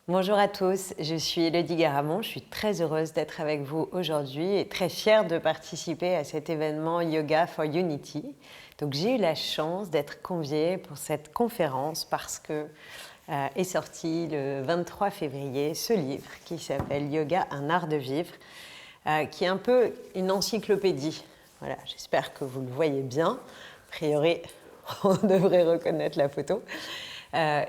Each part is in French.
Bonjour à tous, je suis Élodie Garamond, je suis très heureuse d'être avec vous aujourd'hui et très fière de participer à cet événement Yoga for Unity. Donc j'ai eu la chance d'être conviée pour cette conférence parce que est sorti le 23 février ce livre qui s'appelle Yoga, un art de vivre, qui est un peu une encyclopédie. Voilà, j'espère que vous le voyez bien. A priori, on devrait reconnaître la photo.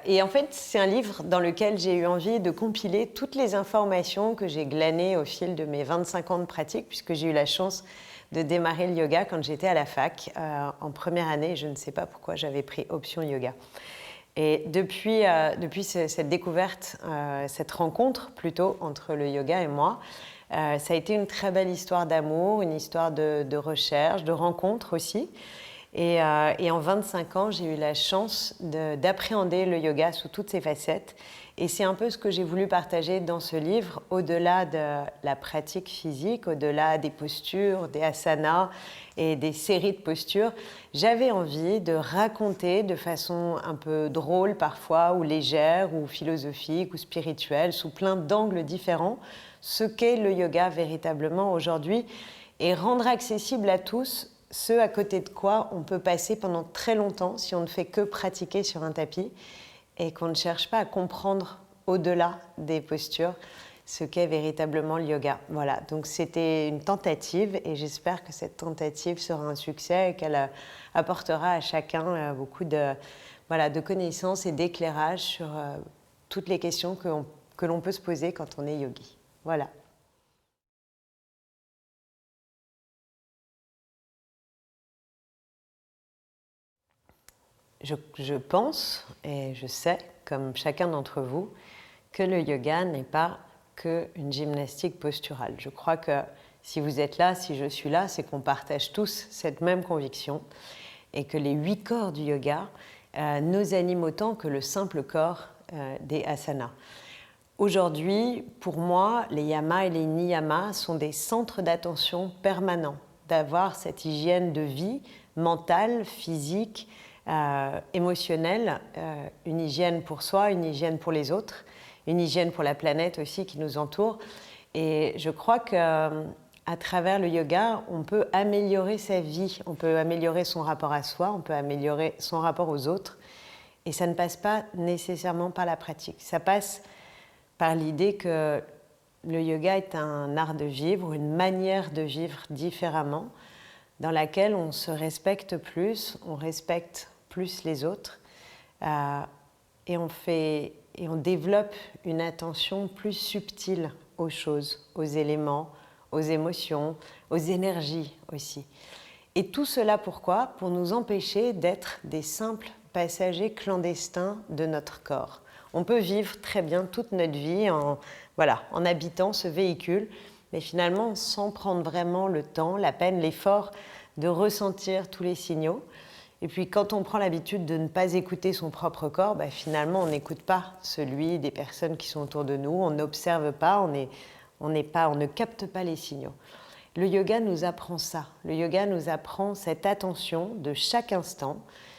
Et en fait, c'est un livre dans lequel j'ai eu envie de compiler toutes les informations que j'ai glanées au fil de mes 25 ans de pratique, puisque j'ai eu la chance de démarrer le yoga quand j'étais à la fac, en première année. Je ne sais pas pourquoi j'avais pris option yoga. Et depuis cette découverte, cette rencontre plutôt entre le yoga et moi, ça a été une très belle histoire d'amour, une histoire de recherche, de rencontre aussi. Et en 25 ans, j'ai eu la chance d'appréhender le yoga sous toutes ses facettes. Et c'est un peu ce que j'ai voulu partager dans ce livre, au-delà de la pratique physique, au-delà des postures, des asanas et des séries de postures. J'avais envie de raconter de façon un peu drôle parfois, ou légère, ou philosophique, ou spirituelle, sous plein d'angles différents, ce qu'est le yoga véritablement aujourd'hui, et rendre accessible à tous ce à côté de quoi on peut passer pendant très longtemps si on ne fait que pratiquer sur un tapis et qu'on ne cherche pas à comprendre au-delà des postures ce qu'est véritablement le yoga. Voilà, donc c'était une tentative et j'espère que cette tentative sera un succès et qu'elle apportera à chacun beaucoup de connaissances et d'éclairage sur toutes les questions que l'on peut se poser quand on est yogi. Voilà. Je pense et je sais, comme chacun d'entre vous, que le yoga n'est pas qu'une gymnastique posturale. Je crois que si vous êtes là, si je suis là, c'est qu'on partage tous cette même conviction et que les 8 corps du yoga nous animent autant que le simple corps des asanas. Aujourd'hui, pour moi, les yamas et les niyamas sont des centres d'attention permanents, d'avoir cette hygiène de vie mentale, physique, émotionnelle, une hygiène pour soi, une hygiène pour les autres, une hygiène pour la planète aussi qui nous entoure. Et je crois qu'à travers le yoga, on peut améliorer sa vie, on peut améliorer son rapport à soi, on peut améliorer son rapport aux autres. Et ça ne passe pas nécessairement par la pratique. Ça passe par l'idée que le yoga est un art de vivre, une manière de vivre différemment, dans laquelle on se respecte plus, on respecte plus les autres, et on développe une attention plus subtile aux choses, aux éléments, aux émotions, aux énergies aussi. Et tout cela pourquoi ? Pour nous empêcher d'être des simples passagers clandestins de notre corps. On peut vivre très bien toute notre vie en habitant ce véhicule, mais finalement sans prendre vraiment le temps, la peine, l'effort de ressentir tous les signaux. Et puis quand on prend l'habitude de ne pas écouter son propre corps, finalement on n'écoute pas celui des personnes qui sont autour de nous, on n'observe pas, on ne capte pas les signaux. Le yoga nous apprend ça. Le yoga nous apprend cette attention de chaque instant,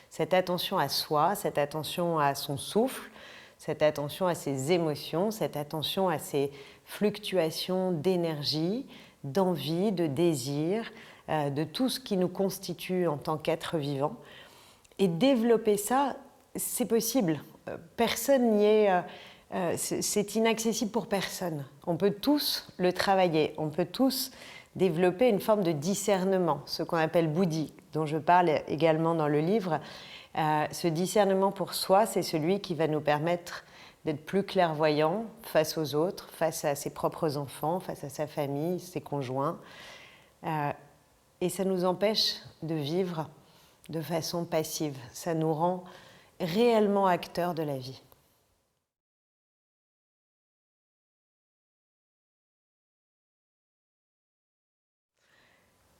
cette attention à soi, cette attention à son souffle, cette attention à ses émotions, cette attention à ses fluctuations d'énergie, d'envie, de désir, de tout ce qui nous constitue en tant qu'être vivant. Et développer ça, c'est possible. Personne n'y est... c'est inaccessible pour personne. On peut tous le travailler, on peut tous développer une forme de discernement, ce qu'on appelle buddhi, dont je parle également dans le livre. Ce discernement pour soi, c'est celui qui va nous permettre d'être plus clairvoyants face aux autres, face à ses propres enfants, face à sa famille, ses conjoints. Et ça nous empêche de vivre de façon passive. Ça nous rend réellement acteurs de la vie.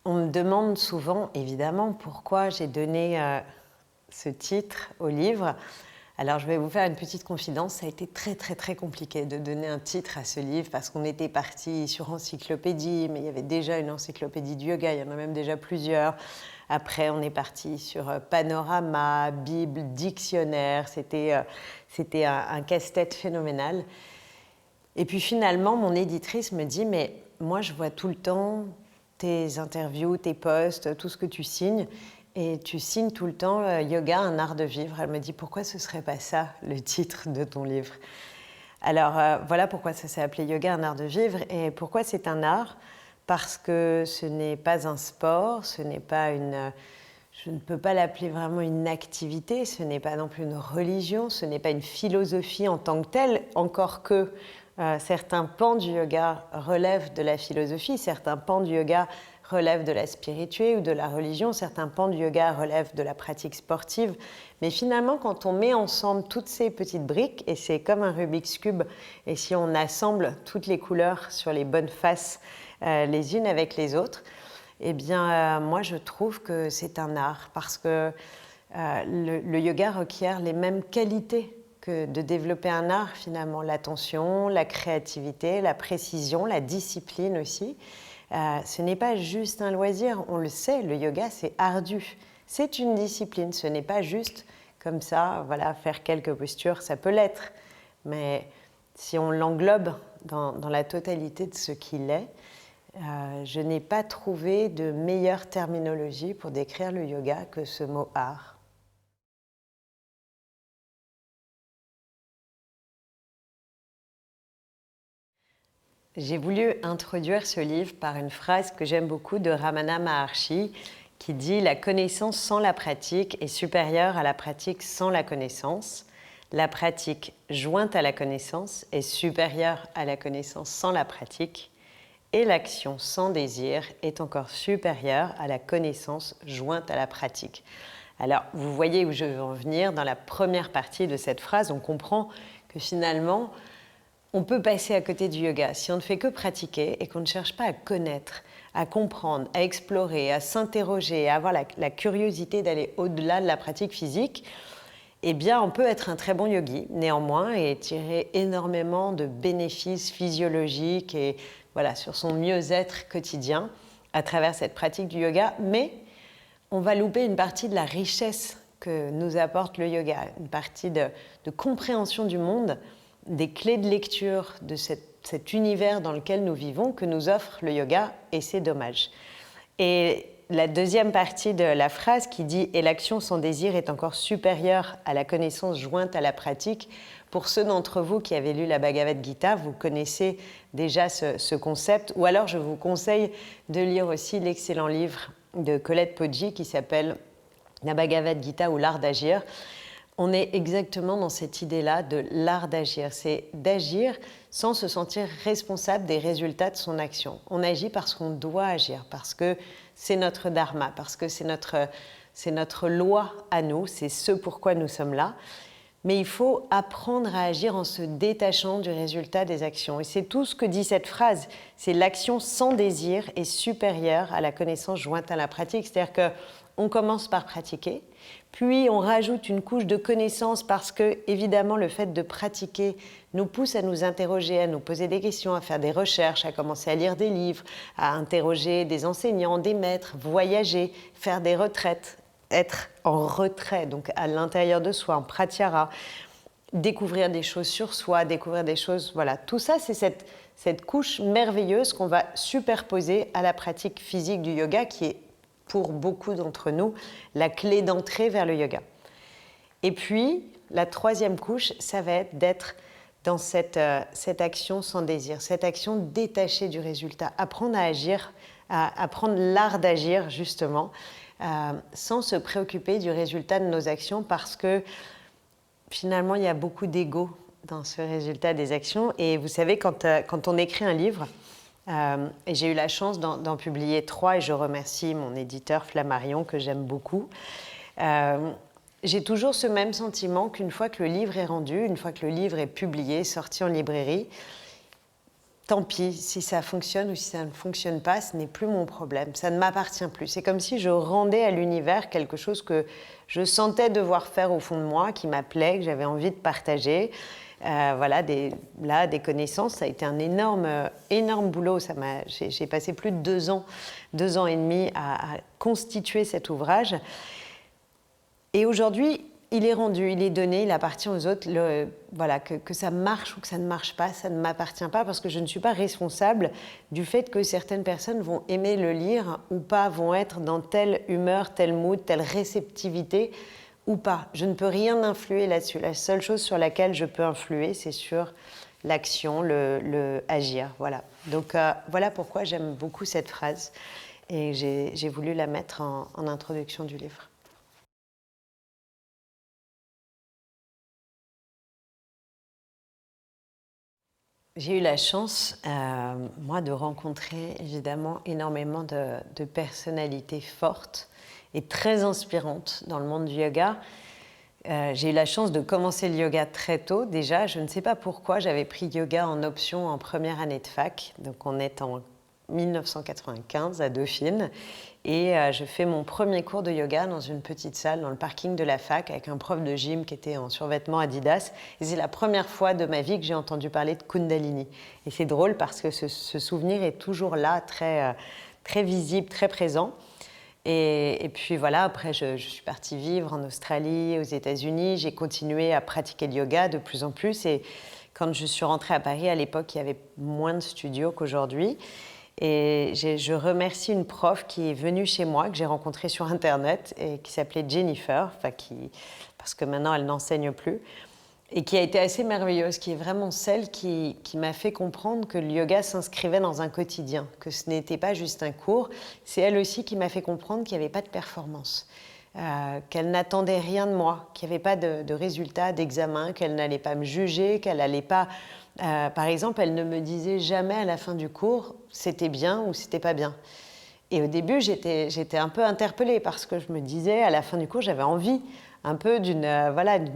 On me demande souvent, évidemment, pourquoi j'ai donné ce titre au livre. Alors, je vais vous faire une petite confidence. Ça a été très, très, très compliqué de donner un titre à ce livre parce qu'on était parti sur encyclopédie, mais il y avait déjà une encyclopédie du yoga, il y en a même déjà plusieurs. Après, on est parti sur panorama, bible, dictionnaire. C'était un casse-tête phénoménal. Et puis finalement, mon éditrice me dit, mais moi je vois tout le temps tes interviews, tes posts, tout ce que tu signes, et tu signes tout le temps Yoga, un art de vivre. Elle me dit, pourquoi ce ne serait pas ça le titre de ton livre? Alors voilà pourquoi ça s'est appelé Yoga, un art de vivre, et pourquoi c'est un art? Parce que ce n'est pas un sport, ce n'est pas une... Je ne peux pas l'appeler vraiment une activité, ce n'est pas non plus une religion, ce n'est pas une philosophie en tant que telle, encore que certains pans du yoga relèvent de la philosophie, certains pans du yoga relèvent de la spiritualité ou de la religion, certains pans du yoga relèvent de la pratique sportive. Mais finalement, quand on met ensemble toutes ces petites briques, et c'est comme un Rubik's Cube, et si on assemble toutes les couleurs sur les bonnes faces les unes avec les autres, eh bien, moi, je trouve que c'est un art parce que le yoga requiert les mêmes qualités que de développer un art, finalement. L'attention, la créativité, la précision, la discipline aussi. Ce n'est pas juste un loisir, on le sait, le yoga, c'est ardu. C'est une discipline, ce n'est pas juste comme ça, voilà, faire quelques postures, ça peut l'être. Mais si on l'englobe dans la totalité de ce qu'il est, je n'ai pas trouvé de meilleure terminologie pour décrire le yoga que ce mot art. J'ai voulu introduire ce livre par une phrase que j'aime beaucoup de Ramana Maharshi qui dit « La connaissance sans la pratique est supérieure à la pratique sans la connaissance. La pratique jointe à la connaissance est supérieure à la connaissance sans la pratique. Et l'action sans désir est encore supérieure à la connaissance jointe à la pratique. » Alors, vous voyez où je veux en venir. Dans la première partie de cette phrase, on comprend que finalement, on peut passer à côté du yoga si on ne fait que pratiquer et qu'on ne cherche pas à connaître, à comprendre, à explorer, à s'interroger, à avoir la curiosité d'aller au-delà de la pratique physique. Eh bien, on peut être un très bon yogi, néanmoins, et tirer énormément de bénéfices physiologiques et voilà, sur son mieux-être quotidien à travers cette pratique du yoga, mais on va louper une partie de la richesse que nous apporte le yoga, une partie de compréhension du monde, des clés de lecture de cet univers dans lequel nous vivons que nous offre le yoga, et c'est dommage. Et la deuxième partie de la phrase qui dit « Et l'action sans désir est encore supérieure à la connaissance jointe à la pratique », pour ceux d'entre vous qui avez lu la Bhagavad Gita, vous connaissez déjà ce concept, ou alors je vous conseille de lire aussi l'excellent livre de Colette Poggi qui s'appelle « La Bhagavad Gita ou l'art d'agir ». On est exactement dans cette idée-là de l'art d'agir. C'est d'agir sans se sentir responsable des résultats de son action. On agit parce qu'on doit agir, parce que c'est notre dharma, parce que c'est notre loi à nous, c'est ce pourquoi nous sommes là. Mais il faut apprendre à agir en se détachant du résultat des actions. Et c'est tout ce que dit cette phrase. C'est l'action sans désir est supérieure à la connaissance jointe à la pratique. C'est-à-dire qu'on commence par pratiquer, puis on rajoute une couche de connaissance parce que, évidemment, le fait de pratiquer nous pousse à nous interroger, à nous poser des questions, à faire des recherches, à commencer à lire des livres, à interroger des enseignants, des maîtres, voyager, faire des retraites, être en retrait, donc à l'intérieur de soi, en pratyahara, découvrir des choses sur soi, découvrir des choses, voilà. Tout ça, c'est cette couche merveilleuse qu'on va superposer à la pratique physique du yoga qui est, pour beaucoup d'entre nous, la clé d'entrée vers le yoga. Et puis, la troisième couche, ça va être d'être dans cette action sans désir, cette action détachée du résultat, apprendre à agir, à apprendre l'art d'agir, justement, sans se préoccuper du résultat de nos actions parce que finalement, il y a beaucoup d'ego dans ce résultat des actions. Et vous savez, quand on écrit un livre, et j'ai eu la chance d'en publier 3 et je remercie mon éditeur Flammarion que j'aime beaucoup, j'ai toujours ce même sentiment qu'une fois que le livre est rendu, une fois que le livre est publié, sorti en librairie, tant pis, si ça fonctionne ou si ça ne fonctionne pas, ce n'est plus mon problème, ça ne m'appartient plus. C'est comme si je rendais à l'univers quelque chose que je sentais devoir faire au fond de moi, qui m'appelait, que j'avais envie de partager. Voilà, des connaissances, ça a été un énorme boulot. J'ai passé plus de 2 ans et demi à constituer cet ouvrage. Et aujourd'hui, il est rendu, il est donné, il appartient aux autres. Voilà, que ça marche ou que ça ne marche pas, ça ne m'appartient pas parce que je ne suis pas responsable du fait que certaines personnes vont aimer le lire ou pas, vont être dans telle humeur, tel mood, telle réceptivité ou pas. Je ne peux rien influer là-dessus. La seule chose sur laquelle je peux influer, c'est sur l'action, le agir. Voilà. Donc voilà pourquoi j'aime beaucoup cette phrase et j'ai voulu la mettre en introduction du livre. J'ai eu la chance, moi, de rencontrer évidemment énormément de personnalités fortes et très inspirantes dans le monde du yoga. J'ai eu la chance de commencer le yoga très tôt. Déjà, je ne sais pas pourquoi, j'avais pris yoga en option en première année de fac. Donc on est en 1995 à Dauphine. Et je fais mon premier cours de yoga dans une petite salle dans le parking de la fac avec un prof de gym qui était en survêtement Adidas. Et c'est la première fois de ma vie que j'ai entendu parler de Kundalini. Et c'est drôle parce que ce souvenir est toujours là, très visible, très présent. Et puis voilà, après je suis partie vivre en Australie, aux États-Unis. J'ai continué à pratiquer le yoga de plus en plus. Et quand je suis rentrée à Paris, à l'époque, il y avait moins de studios qu'aujourd'hui. Et je remercie une prof qui est venue chez moi, que j'ai rencontrée sur Internet, et qui s'appelait Jennifer, parce que maintenant elle n'enseigne plus, et qui a été assez merveilleuse, qui est vraiment celle qui m'a fait comprendre que le yoga s'inscrivait dans un quotidien, que ce n'était pas juste un cours. C'est elle aussi qui m'a fait comprendre qu'il n'y avait pas de performance, qu'elle n'attendait rien de moi, qu'il n'y avait pas de résultats, d'examen, qu'elle n'allait pas me juger, qu'elle n'allait pas... par exemple, elle ne me disait jamais à la fin du cours c'était bien ou c'était pas bien. Et au début, j'étais un peu interpellée parce que je me disais, à la fin du cours, j'avais envie un peu d'une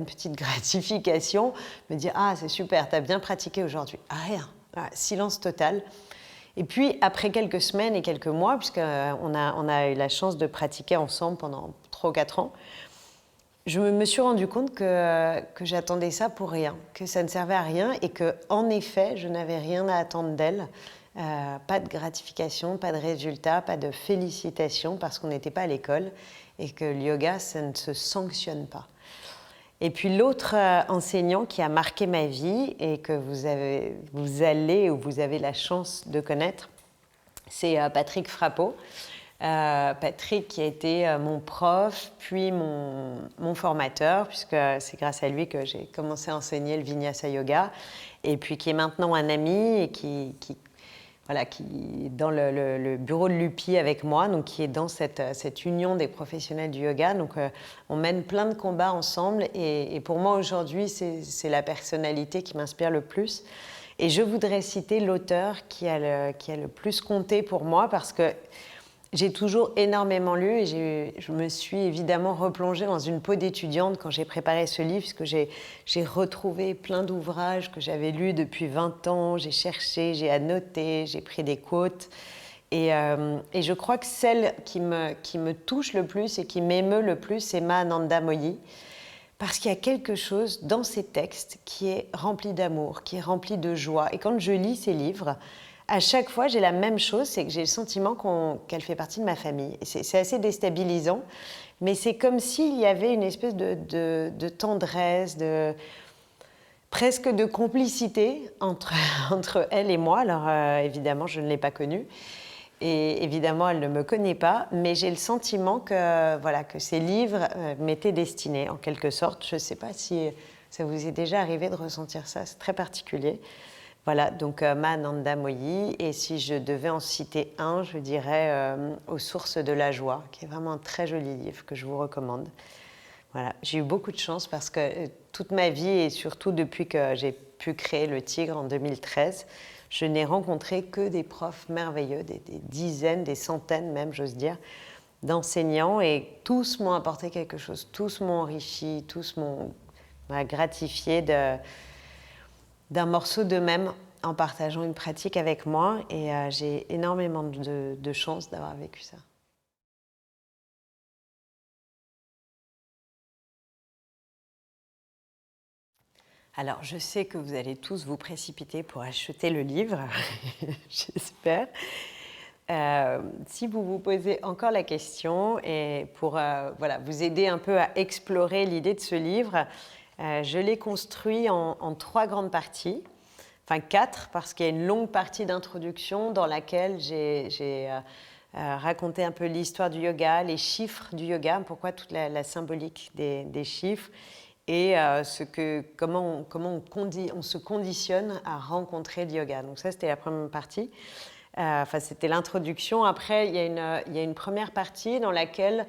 petite gratification, me dire ah c'est super, t'as bien pratiqué aujourd'hui. Ah rien, silence total. Et puis après quelques semaines et quelques mois, puisqu'on a eu la chance de pratiquer ensemble pendant 3 ou 4 ans, je me suis rendu compte que j'attendais ça pour rien, que ça ne servait à rien et que en effet, je n'avais rien à attendre d'elle. Pas de gratification, pas de résultat, pas de félicitations parce qu'on n'était pas à l'école et que le yoga, ça ne se sanctionne pas. Et puis l'autre enseignant qui a marqué ma vie et que vous allez ou vous avez la chance de connaître, c'est Patrick Frappeau. Patrick qui a été mon prof, puis mon formateur, puisque c'est grâce à lui que j'ai commencé à enseigner le Vinyasa Yoga, et puis qui est maintenant un ami et qui est dans le bureau de l'UPI avec moi, donc qui est dans cette union des professionnels du yoga. Donc on mène plein de combats ensemble et pour moi aujourd'hui, c'est la personnalité qui m'inspire le plus. Et je voudrais citer l'auteur qui a le plus compté pour moi parce que j'ai toujours énormément lu et je me suis évidemment replongée dans une peau d'étudiante quand j'ai préparé ce livre, puisque j'ai retrouvé plein d'ouvrages que j'avais lus depuis 20 ans, j'ai cherché, j'ai annoté, j'ai pris des quotes. Et je crois que celle qui me touche le plus et qui m'émeut le plus, c'est Mahananda Moyi. Parce qu'il y a quelque chose dans ces textes qui est rempli d'amour, qui est rempli de joie. Et quand je lis ces livres, à chaque fois, j'ai la même chose, c'est que j'ai le sentiment qu'elle fait partie de ma famille. C'est assez déstabilisant, mais c'est comme s'il y avait une espèce de tendresse, presque de complicité entre elle et moi. Alors évidemment, je ne l'ai pas connue. Et évidemment, elle ne me connaît pas, mais j'ai le sentiment que ces livres m'étaient destinés, en quelque sorte. Je ne sais pas si ça vous est déjà arrivé de ressentir ça, c'est très particulier. Voilà, donc Mahananda Moyi, et si je devais en citer un, je dirais Aux sources de la joie, qui est vraiment un très joli livre que je vous recommande. Voilà, j'ai eu beaucoup de chance parce que toute ma vie, et surtout depuis que j'ai pu créer le Tigre en 2013, je n'ai rencontré que des profs merveilleux, des dizaines, des centaines même, j'ose dire, d'enseignants, et tous m'ont apporté quelque chose, tous m'ont enrichi, tous m'ont gratifié d'un morceau d'eux-mêmes en partageant une pratique avec moi, et j'ai énormément de chance d'avoir vécu ça. Alors, je sais que vous allez tous vous précipiter pour acheter le livre, j'espère. Si vous vous posez encore la question et pour voilà, vous aider un peu à explorer l'idée de ce livre, je l'ai construit en 3 grandes parties, enfin 4 parce qu'il y a une longue partie d'introduction dans laquelle j'ai raconté un peu l'histoire du yoga, les chiffres du yoga, pourquoi toute la symbolique des chiffres et comment on se conditionne à rencontrer le yoga. Donc ça, c'était la première partie. Enfin, c'était l'introduction. Après, il y a une première partie dans laquelle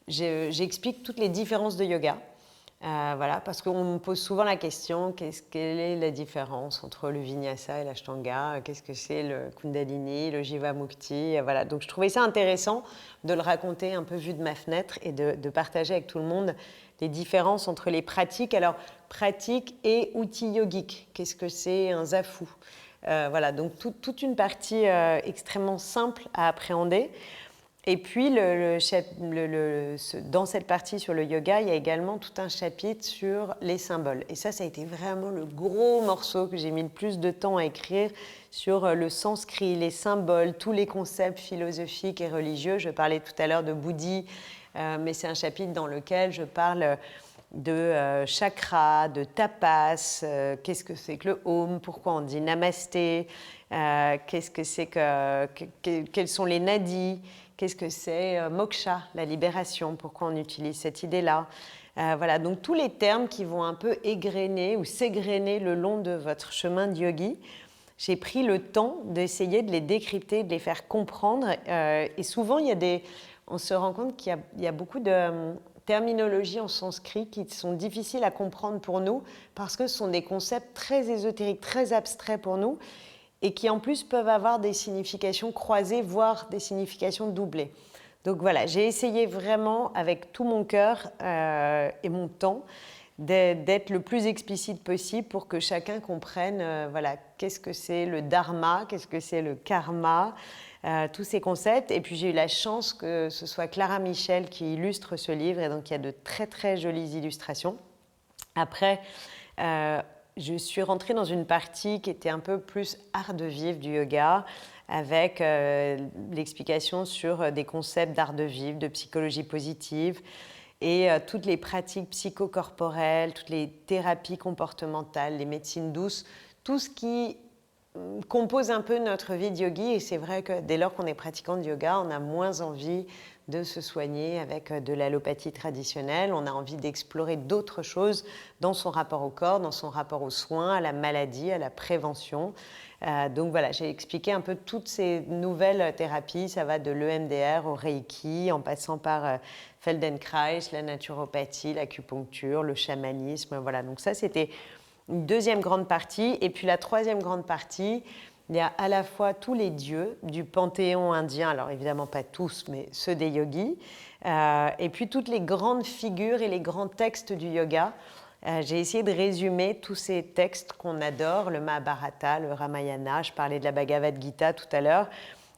j'explique toutes les différences de yoga. Voilà, parce qu'on me pose souvent la question, quelle est la différence entre le vinyasa et l'ashtanga? Qu'est-ce que c'est le kundalini, le jivamukti? Voilà, donc je trouvais ça intéressant de le raconter un peu vu de ma fenêtre et de partager avec tout le monde les différences entre les pratiques. Alors, pratiques et outils yogiques. Qu'est-ce que c'est un zafu? Voilà, donc toute une partie extrêmement simple à appréhender. Et puis, dans cette partie sur le yoga, il y a également tout un chapitre sur les symboles. Et ça a été vraiment le gros morceau que j'ai mis le plus de temps à écrire sur le sanskrit, les symboles, tous les concepts philosophiques et religieux. Je parlais tout à l'heure de bouddhi, mais c'est un chapitre dans lequel je parle de chakra, de tapas, qu'est-ce que c'est que le Om, pourquoi on dit namasté, qu'est-ce que c'est quels sont les nadis, qu'est-ce que c'est moksha, la libération, pourquoi on utilise cette idée-là. Voilà, donc tous les termes qui vont un peu égrener ou s'égrener le long de votre chemin de yogi. J'ai pris le temps d'essayer de les décrypter, de les faire comprendre. Et souvent, on se rend compte qu'il y a beaucoup de terminologies en sanskrit qui sont difficiles à comprendre pour nous parce que ce sont des concepts très ésotériques, très abstraits pour nous et qui en plus peuvent avoir des significations croisées, voire des significations doublées. Donc voilà, j'ai essayé vraiment avec tout mon cœur et mon temps d'être le plus explicite possible pour que chacun comprenne voilà, qu'est-ce que c'est le dharma, qu'est-ce que c'est le karma, tous ces concepts. Et puis j'ai eu la chance que ce soit Clara Michel qui illustre ce livre, et donc il y a de très très jolies illustrations. Après, je suis rentrée dans une partie qui était un peu plus art de vivre du yoga, avec l'explication sur des concepts d'art de vivre, de psychologie positive, et toutes les pratiques psychocorporelles, toutes les thérapies comportementales, les médecines douces, tout ce qui compose un peu notre vie de yogi. Et c'est vrai que dès lors qu'on est pratiquant de yoga, on a moins envie de se soigner avec de l'allopathie traditionnelle. On a envie d'explorer d'autres choses dans son rapport au corps, dans son rapport aux soins, à la maladie, à la prévention. Donc voilà, j'ai expliqué un peu toutes ces nouvelles thérapies. Ça va de l'EMDR au Reiki, en passant par Feldenkrais, la naturopathie, l'acupuncture, le chamanisme. Voilà, donc ça, c'était une deuxième grande partie. Et puis la troisième grande partie, il y a à la fois tous les dieux du panthéon indien, alors évidemment pas tous, mais ceux des yogis, et puis toutes les grandes figures et les grands textes du yoga. J'ai essayé de résumer tous ces textes qu'on adore, le Mahabharata, le Ramayana, je parlais de la Bhagavad Gita tout à l'heure.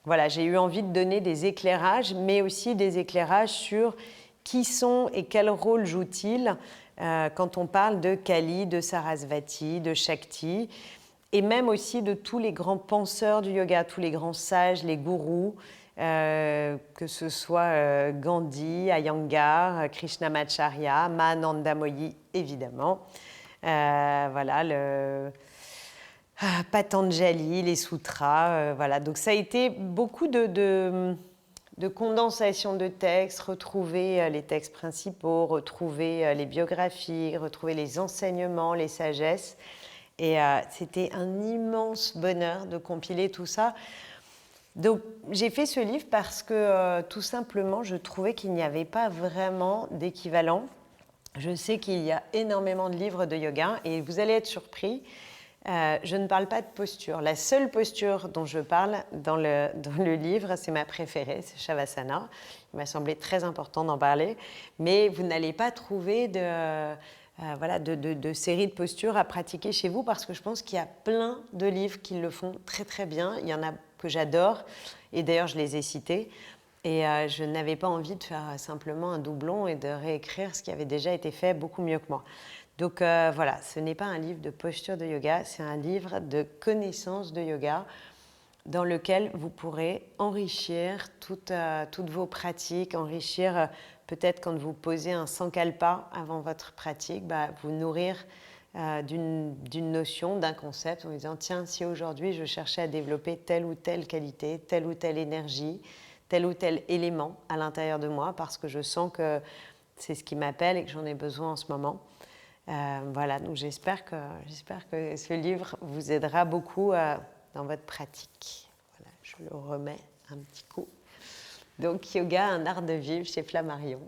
Voilà, j'ai eu envie de donner des éclairages, mais aussi des éclairages sur qui sont et quel rôle jouent-ils quand on parle de Kali, de Sarasvati, de Shakti, et même aussi de tous les grands penseurs du yoga, tous les grands sages, les gourous, que ce soit Gandhi, Iyengar, Krishnamacharya, Mahananda Moyi, évidemment. Voilà, Patanjali, les sutras. Voilà. Donc ça a été beaucoup de condensation de textes, retrouver les textes principaux, retrouver les biographies, retrouver les enseignements, les sagesses. Et c'était un immense bonheur de compiler tout ça. Donc j'ai fait ce livre parce que tout simplement je trouvais qu'il n'y avait pas vraiment d'équivalent. Je sais qu'il y a énormément de livres de yoga et vous allez être surpris. Je ne parle pas de posture. La seule posture dont je parle dans le livre, c'est ma préférée, c'est Shavasana. Il m'a semblé très important d'en parler. Mais vous n'allez pas trouver de série de postures à pratiquer chez vous parce que je pense qu'il y a plein de livres qui le font très très bien. Il y en a que j'adore et d'ailleurs je les ai cités. Et je n'avais pas envie de faire simplement un doublon et de réécrire ce qui avait déjà été fait beaucoup mieux que moi. Donc voilà, ce n'est pas un livre de posture de yoga, c'est un livre de connaissances de yoga, dans lequel vous pourrez enrichir toutes vos pratiques, enrichir peut-être quand vous posez un sankalpa avant votre pratique, vous nourrir d'une notion, d'un concept en disant tiens, si aujourd'hui je cherchais à développer telle ou telle qualité, telle ou telle énergie, tel ou tel élément à l'intérieur de moi parce que je sens que c'est ce qui m'appelle et que j'en ai besoin en ce moment. Voilà, donc j'espère que ce livre vous aidera beaucoup dans votre pratique. Voilà, je le remets un petit coup. Donc, Yoga, un art de vivre chez Flammarion.